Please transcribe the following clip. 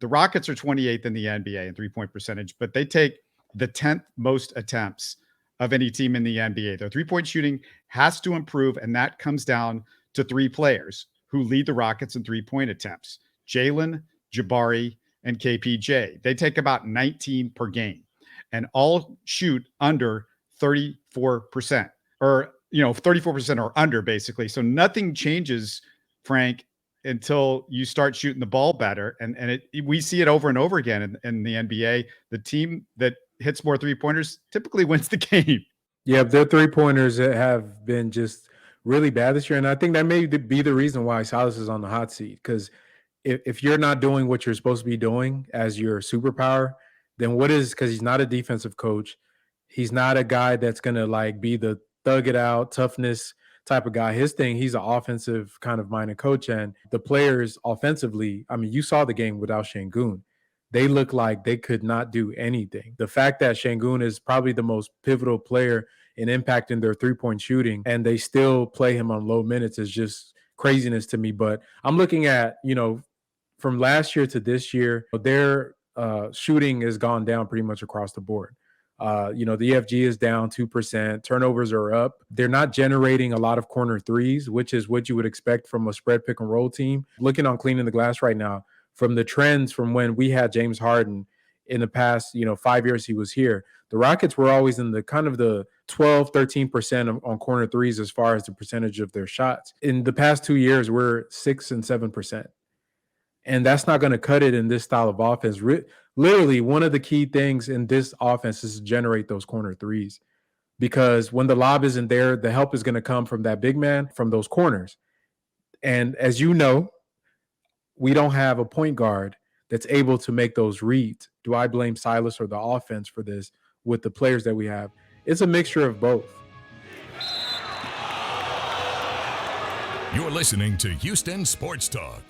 The Rockets are 28th in the NBA in three-point percentage, but they take the 10th most attempts of any team in the NBA. Their three-point shooting has to improve, and that comes down to three players who lead the Rockets in three-point attempts: Jalen, Jabari, and KPJ. They take about 19 per game and all shoot under 34%, or 34% or under, basically. So nothing changes, Frank, until you start shooting the ball better. And we see it over and over again in the NBA. The team that hits more three-pointers typically wins the game. Yeah, their three-pointers have been just really bad this year. And I think that may be the reason why Silas is on the hot seat, because if you're not doing what you're supposed to be doing as your superpower, then what is, because he's not a defensive coach. He's not a guy that's going to like be the thug it out, toughness type of guy. His thing, he's an offensive kind of minded coach. And the players offensively, I mean, you saw the game without Şengün. They look like they could not do anything. The fact that Şengün is probably the most pivotal player in impacting their three-point shooting, and they still play him on low minutes, is just craziness to me. But I'm looking at, from last year to this year, their shooting has gone down pretty much across the board. The EFG is down 2%. Turnovers are up. They're not generating a lot of corner threes, which is what you would expect from a spread pick and roll team. Looking on Cleaning the Glass right now, from the trends from when we had James Harden in the past, 5 years he was here, the Rockets were always in the kind of the 12, 13% on corner threes as far as the percentage of their shots. In the past 2 years, we're 6 and 7%. And that's not going to cut it in this style of offense. Literally, one of the key things in this offense is to generate those corner threes, because when the lob isn't there, the help is going to come from that big man from those corners. And as you know, we don't have a point guard that's able to make those reads. Do I blame Silas or the offense for this with the players that we have? It's a mixture of both. You're listening to Houston Sports Talk.